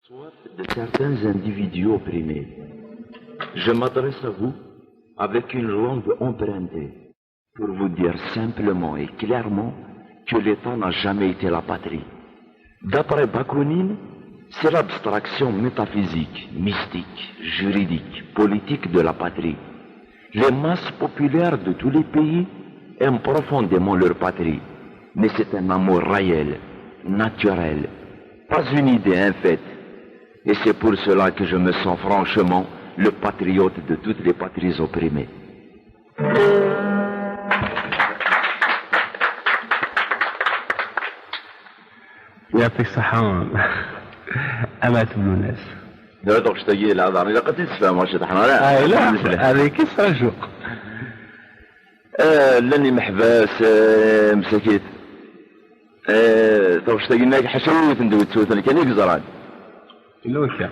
Soit de certains individus opprimés. Je m'adresse à vous avec une langue empruntée pour vous dire simplement et clairement que l'État n'a jamais été la patrie. D'après Bakounine, c'est l'abstraction métaphysique, mystique, juridique, politique de la patrie. Les masses populaires de tous les pays aiment profondément leur patrie, mais c'est un amour réel, naturel, pas une idée infaite. Et c'est pour cela que je me sens franchement le patriote de toutes les patries opprimées. يعطيك الصحة أمات بن الناس. لا دوك شتاقي لا دارني لا قد تسفهم واش طحنا لا. لا هذه كيف رجوق. لاني محباس مساكيت. دوك شتاقي لك حشوت ندوي تسوتني كان يقزران. الوكا.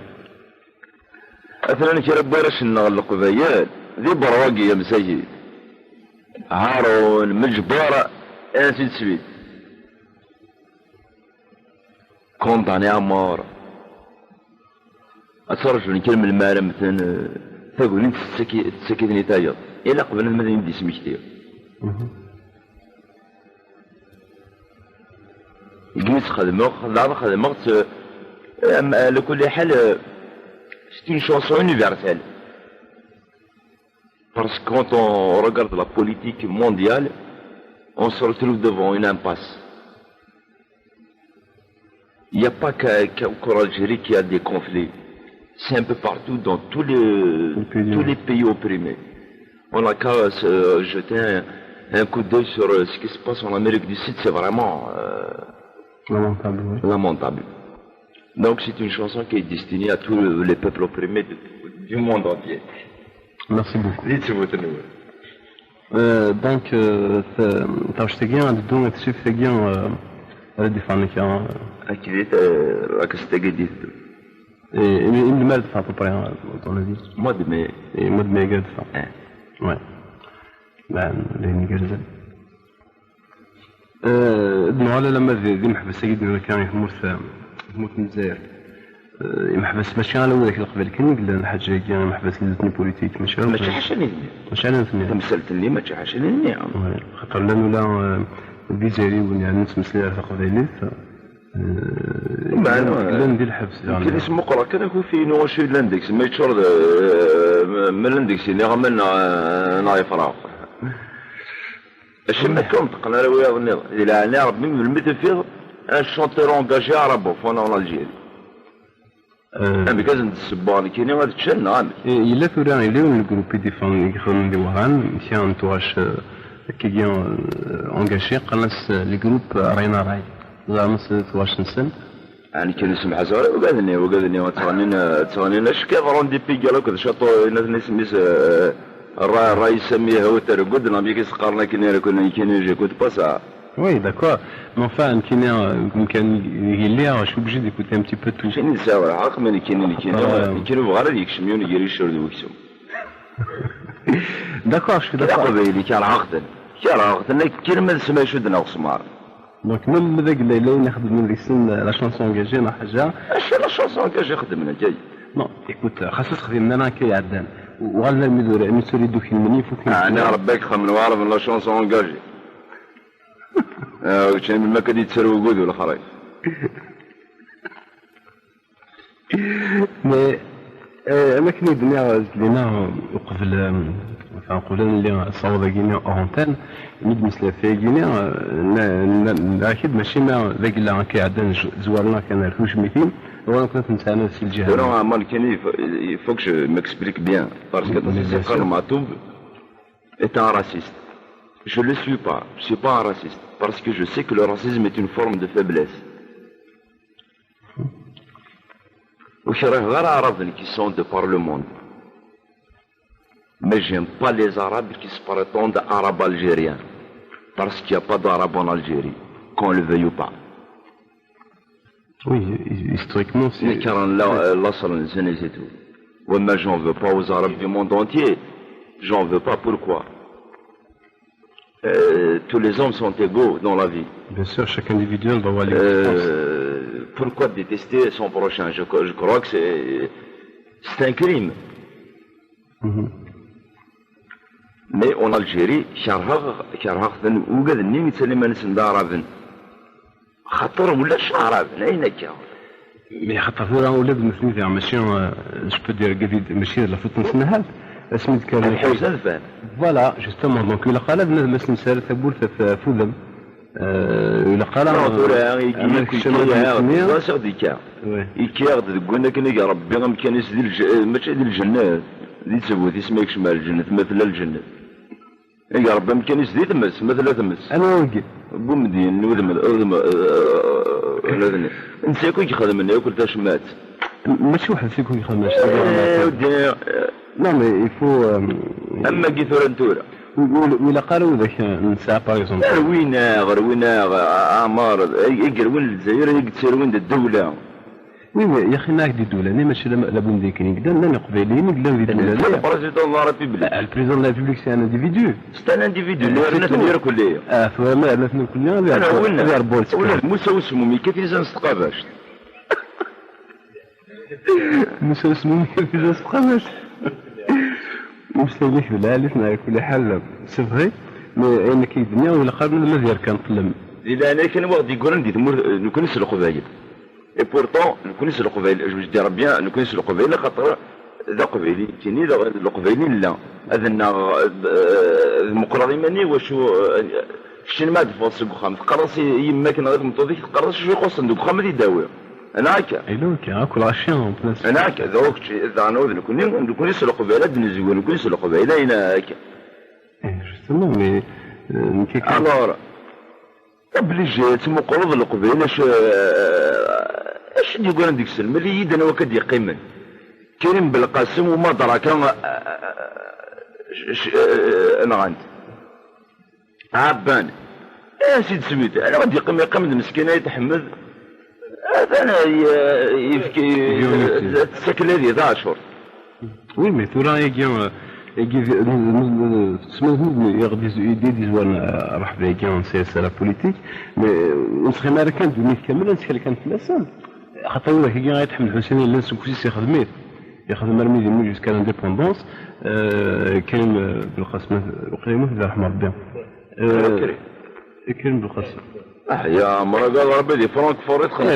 أثناء كي ربي راش نغلق بيال ذي برواقي يا مساكيت. هارون مجبارة أنسي تسويت. كونداني عمار أتصرف من كلمة المال مثلا تقول انت تسكتني تايض إلا قبل ما يدي اسمي كثير يقيس خدمة أما لكل حال c'est une chanson universelle parce que quand on regarde la politique mondiale on se retrouve devant une impasse. Il n'y a pas qu'en Algérie qu'il y a des conflits. C'est un peu partout dans tous les pays opprimés. On n'a qu'à jeter un coup d'œil sur ce qui se passe en Amérique du Sud. C'est vraiment lamentable. Oui. Lamentable. Donc c'est une chanson qui est destinée à tous les peuples opprimés du monde entier. Merci beaucoup. Dites-vous de nous. Donc, تاشتغل عند الدوم تشوف تجين ردي فانك يا. أكيد راك استجديت. Et une mal ça à peu près à ton avis. Mois de mai. Et mois de mai égal ça. Ouais. Ben les nigériens. نوال لما ذي محبس سيدنا كان يموت من الجزائر. محبس ماشي على ذاك القبل كان يقول الحاجة كان محبس لزتني بوليتيك ماشي على. ماشي حاشني. ماشي على ثنين. تمثلتني ماشي حاشني. خاطر لأنه لا الجزائري يعني نسمس لي قبيلي. لا ندير الحبس يعني. كان اسمه قرا كان يكون في نواشي لاندكس ما يتشرد من لاندكس اللي غملنا نايف فراغ. اش ما كنت قلنا له ويا النظام الى نعرف من المثل فيه ان شونتور انجاجي عربو فانا اون الجيري. أنا كازن السبان كاين غادي تشن عامل. إلا ثوران إلا الجروب ديفون يخدم دي وهران كان تواش كيجيون انجاجي قالناس الجروب راينا راي. زعمس تواش نسن. يعني كان اسم حزاري وقالني تغنينا شكافرون دي بيجالو كذا شاطو الناس نسميس الراي يسميه هو ترقد نعم يكيس قارنا كنا كنا يجي كنت باسا. Oui, d'accord. Mais enfin, كان يقول شو بجي d'écouter un petit peu tout. شنو نساوي الحق من كاين بغار يكشميون يجري الشرد ويكسم. D'accord, je suis d'accord. قبيلي كان عقد كلمة سما شدنا وسمار. Donc même ذاك الليلة نخدم من رسم لا شانسون انجاجي ما حاجة. اش لا شانسون انجاجي خدمنا جاي. Non, écoute, خاصة خدمنا أنا كي عدان. وغالا المدور دوك المني فوق. أنا ربك خمن وعرف لا شانسون انجاجي. وشين من مكة دي تسرو وجود ولا خرايف. مي أنا كني بنيا لنا وقبل فنقول اللي صوّد جيني أورنتان ميد مثل في جيني أكيد ماشي ما ذاك اللي كي عدنا زوارنا كان الحوش ميتين وأنا كنت نتعامل في الجهة. Non, moi il faut que je m'explique bien parce que ce frère Matoub est un raciste. Je le suis pas. Je suis pas un raciste parce que je sais que le racisme est une forme de faiblesse. وشرح غير عرب qui sont de par le monde. Mais j'aime pas les arabes qui se prétendent arabes algériens parce qu'il n'y a pas d'arabes en Algérie, qu'on le veuille ou pas. Oui, historiquement c'est. car l'asl c'est tout. Ouais, mais j'en veux pas aux arabes du monde entier. J'en veux pas, pourquoi? Tous les hommes sont égaux dans la vie. Bien sûr, chaque individu doit avoir les pourquoi détester son prochain? Je crois que c'est un crime. Mais en Algérie كرهت وقد النيم يتسلم نسن دارابن خطر ولا شعرابن أين كان؟ مي خاطر ثورة ولاد مثلي ماشي جو بو دير قديد ماشي لا فوت نسنهال اسميت كان الحوسه فان فوالا جوستومون دونك إلا قال هذا الناس نسال ثبور في فودم إلا قال يكيغد قلنا كنا ربي كان يسدي ماشي ديال الجنة دي تسوت اسمك شمال الجنة مثل الجنة يا ربي كان يسدي تمس مثل تمس أنا وقي بومدين ودم انت كون يخدم لنا ياكل تاش مات ماشي واحد فيكم يخدم لا مي يفو اما كي ثورا ولا قالوا ذاك نساء باغ اكزومبل وين عمار يقر وين الجزائر يقتل وين الدوله وي يا اخي ناك دي دوله انا ماشي لابد ديكني قدام لا قبيلين قدام دي دوله لا البريزيدون لا ريبوبليك البريزيدون لا ريبوبليك سي ان انديفيدو سي ان انديفيدو اللي رنا كليه فما رنا كليه غير بولس ولا موسى اسمه كيف نستقاباش موسى اسمه كيف نستقاباش مستهلك بالالف على كل حال سي فري مي انا كيدنيا ولا قارن لا ديال كنطلم اذا انا كان واحد يقول ندي ثمور نكونس القبايل اي بورطون نكونس القبايل جو دير بيان نكونس القبايل خاطر ذا قبيلي تيني ذا القبايلين لا اذن المقررين مني وشو شنو ما دفوس الخام تقرص يما كان غير مطوفيك تقرص شو يخص ندوك خام اللي داوي انا هكا ايلو كي لاشيون بلاص انا هكا ذوك اذا انا نكون يسلق قبيله نزيو نكون يسلق قبيله هنا هكا جوستومون مي الوغ بليجيت مقرض القبيله اش يقول عندك السلم اللي يد انا وكد يقيمن كريم بالقاسم وما درك انا عندي عبان سيد سميت انا غادي يقيم المسكينه يتحمل هذا انا يفكي تسكن هذه 11 وي مي ثورا يجي يغدي دي زوان راح بيجي سياسه لا بوليتيك مي نسخي امريكان دوني كامل نسخي كانت ثلاثه خاطر هو كي غيتحمل حسين اللي سكوسي يخدميت يخدم مرمي ديال موجز كان انديبوندونس كريم بالقاسم وقيمه الله يرحمه ربي كريم بالقاسم يا مرا قال ربي دي فرانكفورت خلص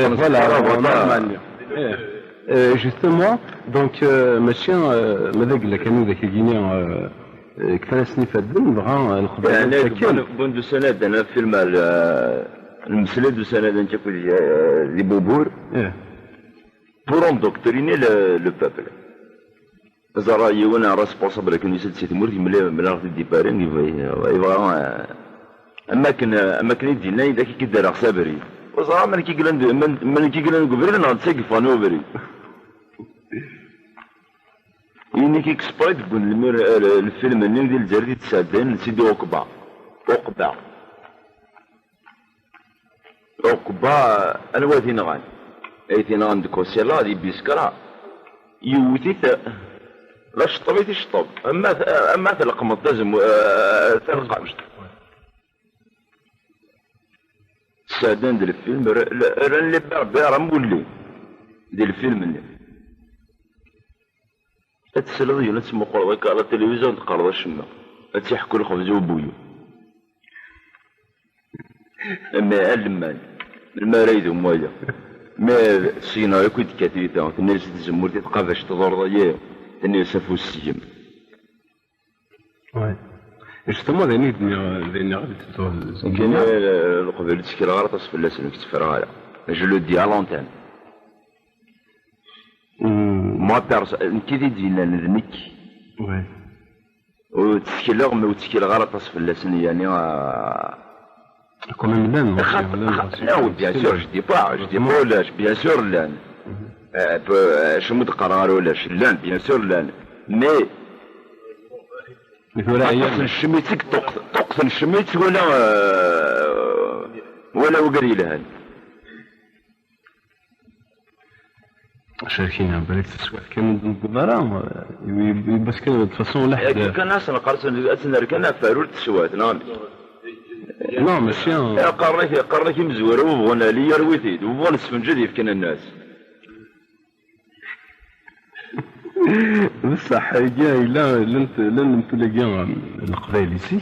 جوستومون دونك ماشي ماذا قال لك انا ذاك الجينيا كفانا سنين فاتن بغا الخبر يعني بوندو سند انا فيلم المسلد دو سند انت لي بوبور pour endoctriner le peuple. زرا يوانا راسبونسابل كان يسد سي تمور ملا غادي ديبارين يبغى اماكن ديالنا اذا كي كدار صابري وزرا من كي قال من كي قال قبل نهار تسقف نوبري يعني كي اكسبايت تقول الفيلم اللي ديال الجريد تسادين سيدي عقبه انا وادي نغان ايتي نغان دكوسيلا دي بيسكرا يوتي لا شطبيتي شطب اما تلقمط لازم تلقى سادان ديال الفيلم راه اللي راه مولي ديال الفيلم اللي تسلغ يونا تسمو قرويك على التلفزيون تقرض الشمع تيحكوا الخبز وبويو اما اللمان المرايد ومايا ما السيناريو كنت كاتبه الناس تزمر تتقافش تدور ضياء الناس فو السجن وي justement ذيني غادي تدور كاين القبيله تشكيل غير تصف الناس اللي كتفرها جو لو دي على لونتين ما بيرسون كي دينا نذنك وي وتشكيل ما وتشكيل غير تصف الناس يعني كون ملان لا بيان سور جو دي با ولاش بيان سور لان شنو تقرر ولاش لان بيان سور لان مي تقتل الشميتك تقتل الشميت ولا وقري لهان شاركين بالك تسوى كان القدرة بس كان فاسون لحد كان ناس قرص أسنر كان فارول تسوات نعم نو ماشي قرنك مزور وبغونا لي رويتيد وبغونا السفنجة يفكنا الناس. بصح إلا نمتلقى القبائل يسي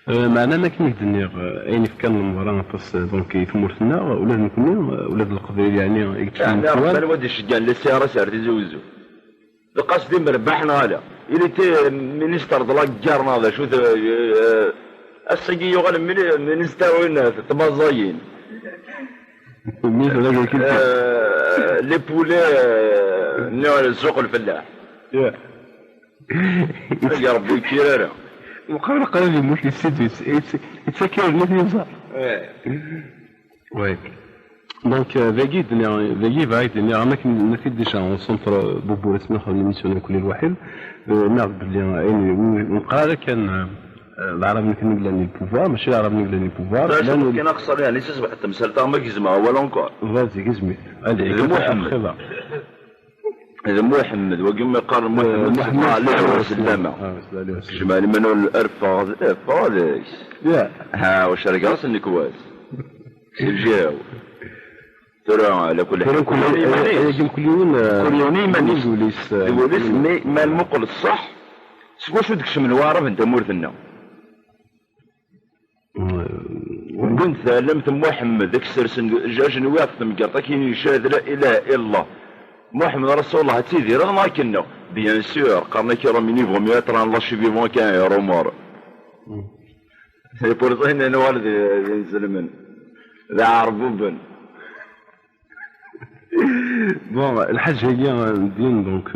معنا ما كاين الدنيا اين كان المباراه تص دونك يثمرتنا ولاد نكونوا ولاد القبائل يعني يعني ربنا الواد الشجان للسياره سارت يزوزو القصد مربحنا هذا اللي تي مينستر دلا جارنا هذا شو السقي يغل مينستر وين تبازاين لي بولي نوع السوق الفلاح يا ربي كيرا وقبل قليل يموت لي يتسكر الناس يصار وي دونك ذاكي فايت انا كنت ديجا اون سونتر بوبو اسمه خدمه ميسيون كل الواحد نعرف بلي نقرا كان العرب نقول لاني البوفوار ماشي العرب نقول لاني البوفوار لانه كاين اقصر يعني تصبح حتى مسالته ما كيزما ولا انكور فازي كزمي هذه محمد هذا محمد وكما قال محمد عليه السلامة جمالي منو الارفاض يا ها واش راك راس النكواس الجاو ترى على كل حال كل يوم مانيش وليس ما المقل الصح واش ودك من وارف انت مورثنا وكنت ثالمت محمد ذاك السرسن جاج نواف مقرطه كاين يشهد لا اله الا الله محمد رسول الله تيدي رغم كنا بيان سور قرنا كي رامي نيفو مياتر الله شي فيفون كان يا رومار بورطين انا والد ينزل من ذا عربوبن بون الحاجه هي ندين دونك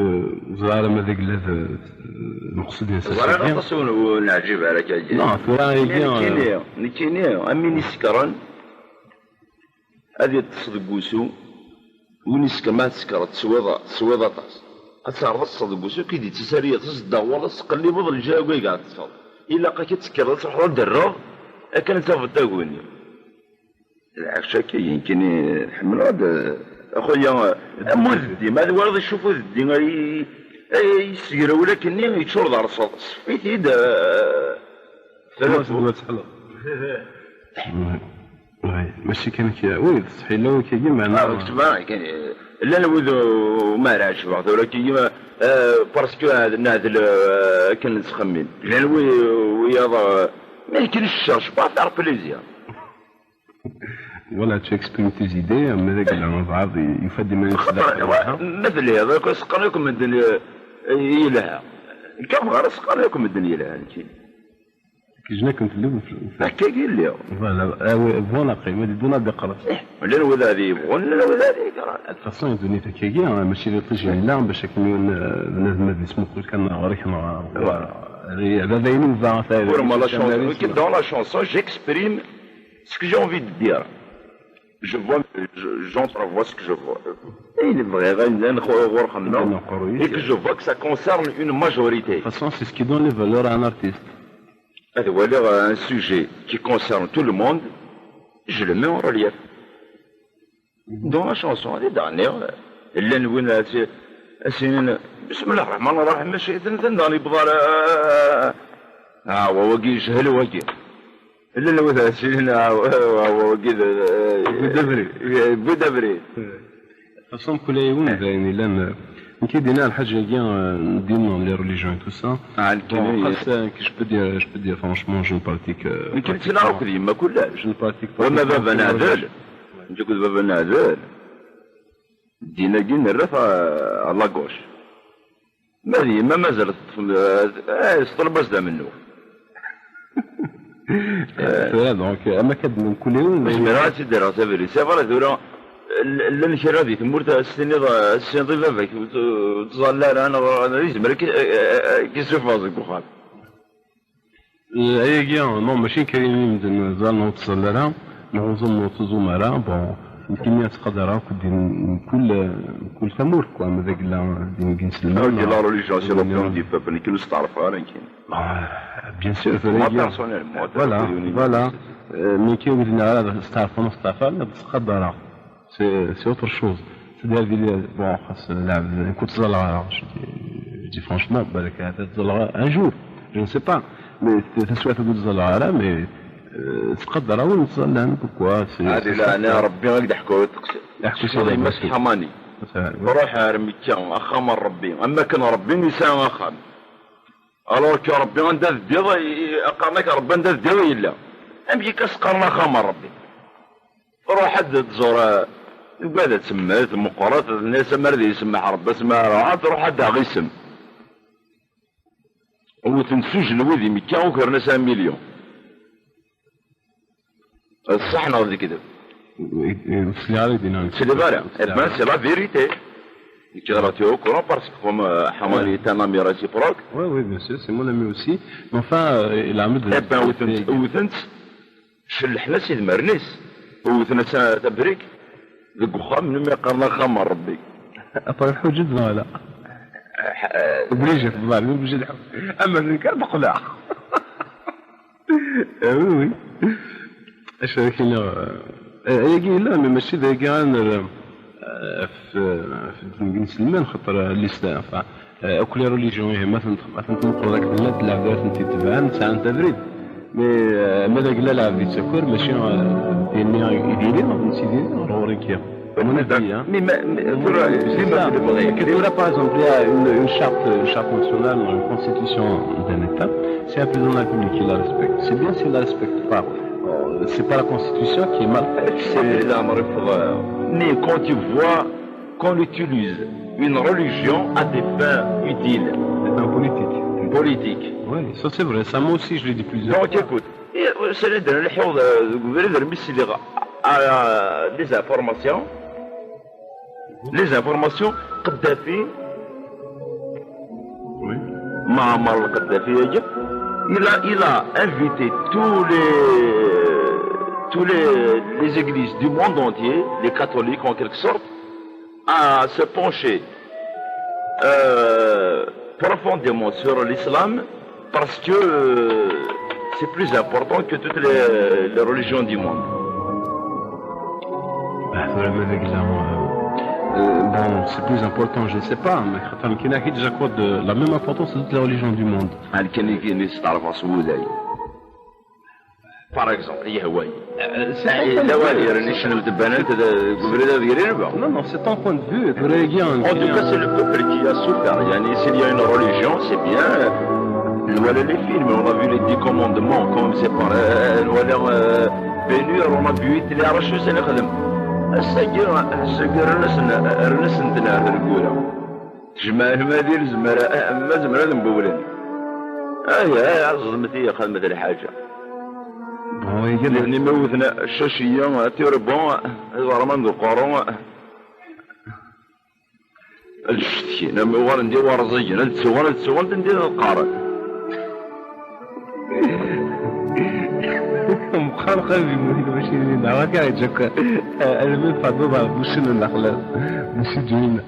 زعما هذاك المقصود يا سيدي زعما نتصون ونعجب على كاجي لا فراي نكينيا امين سكران هذه تصدق وسو ونسك ما تسكرت سويضة طاس أتصرف الصدق وسو كيدي تسارية تصدق والله تقلي بضل الجاوي قاعد تصفض إلا قا كتسكر تروح للدراب كانت تافت تاكوني العكس كاين كاين نحمل هذا أخويا مذدي ما ورد يشوفوا ذدي يسيروا ولكن يتشرد على صفيت يدا ثلاثة ماشي كان وي صحيح لو كيجي معنا كان لا نوذو ما راش بعض ولكن باسكو هذا كان نسخمين لان ويا ما يمكنش الشرش با تاع بليزير ولا تشيكسبريم تي زيدي اما ذاك اللي بعض يفدي من مثل هذا كسقنا لكم الدنيا يلها كم غير سقنا لكم الدنيا لها كيجنا كنت اللي هكا قال لي فوالا قيمه دونا بقرص ولا وذا ولا وذا الفاصون دوني تكيكي ماشي اللي تجي لا باش يكونوا بنادم اسمه كان غير هذا ينوب ورما لا شونسون كي دون لا شونسون جيكسبريم ce que j'ai envie de dire. J'entrevois ce que je vois. Et il est vrai, et que je vois que ça concerne une majorité. De toute façon, c'est ce qui donne les valeurs à un artiste. Un sujet qui concerne tout le monde, je le mets en relief. Dans la chanson, les dernières, Bismillah ar-Rahman ar-Rahim, dans les bras, وواقي جهل واقي لا وذا سينا وكذا بدبري فصوم كل يوم يعني لان كيدينا الحاجه كاع نديرو لي ريليجيون تو سا خاص كيش بدي فرانشمون جو بارتيك يمكن تنعرف ديما كلش جو بارتيك وما بابا نعدل نجيك بابا نعدل دينا كي نرف على لاكوش ما زالت طلبت منه دونك اما كد من كل يوم باش مرات تدير سافري سافر دورا لا نشرا ديك مورت السن ضيفك تظل انا ريز مالك كيسوف فازك بخار اي كيا نو ماشي كريم زال نوصل لها نوزم تزومرا بون يمكن تقدر كل ثمور كوا مذاك لا دين نسلم دي لا ريليجيون سي لوبيون دي بوبل كي نستعرف راه كاين بيان سور فوالا مي كي ولدنا هذا نستعرف نتقدر سي اوتر شوز سي ديال بون خاص نلعب كنت تزلغ دي فرانشمون بالك هذا تزلغ ان جور جو نسي با مي تسوى تزلغ مي تقدر أول نتصل بكوا هذه لا أنا ربي غير حكوا يحكوا شغل شي يمسح حماني روح رمي كان أخام ربي أما كان ربي نساء أخام ألور كي ربي غنداز ديضا أقارنك ربي نداز ديضا إلا أمشي كسقرنا خام ربي روح حد تزور بعد تسمى مقرات الناس مرضي يسمح ربي اسمها رعات روح حد غيسم وتنسوج الوذي مكا وكر ناس مليون الصح ناضي كده c'est le vrai. Eh ben, c'est la vérité. Tu es au courant parce que comme Hamani est un ami réciproque. Oui, oui, bien sûr, c'est mon ami aussi. Mais enfin, il a mis de... Eh ben, وثنت شلحنا سيد مرنيس وثنا تبريك ذوك خام من ما يقرنا خام ربي. أطرح جدا ولا؟ obligé في الظاهر obligé أما الرجال بقلع. Oui, oui. ايش هذاك يجي لا ماشي ذاك في المسلمين خاطر الاسلام اكل ريليجيون مثلا تنقل ذاك البلاد العباد انت تبعان ساعه تدريب مي ماذا قال لا عبد الشكور ماشي ديني يديري نسيدي روريكيا mais par exemple il y a une charte nationale une constitution d'un état c'est un président de la République qui la respecte c'est bien s'il la respecte pas c'est pas la constitution qui est mal faite. Mais quand tu vois qu'on utilise une religion à des fins utiles. Des fins politiques. Politiques. Oui, ça c'est vrai. Ça moi aussi je l'ai dit plusieurs fois. Donc écoute, c'est les informations. Les informations, Kadhafi. Oui. Ma'amar Kadhafi, il a invité tous les églises du monde entier, les catholiques en quelque sorte, à se pencher profondément sur l'islam parce que c'est plus important que toutes les religions du monde. Bon, c'est plus important, je ne sais pas, mais j'accorde la même importance à toutes les religions du monde. Par exemple, Yahweh. Non, non, c'est ton point de vue. En tout cas, c'est le peuple qui a souffert. S'il y a une religion, c'est bien. Voilà les films, on a vu les 10 commandements, comme c'est par Bénur, on a vu les arrachus et les khadem. السجر الناس نتنا هذا الكورة جماعة ما دير زمرة مبولين عزمتي خدمة الحاجة لأني موثنا الشاشية تيربون الغرمان ذو القرون الشتي نما ورا ندير ورزية نتسوان ندير القارن مخالقة بمهيد ماشي دعوة كاع يجوك أنا من فضل بوشنا النخلة ماشي جوينة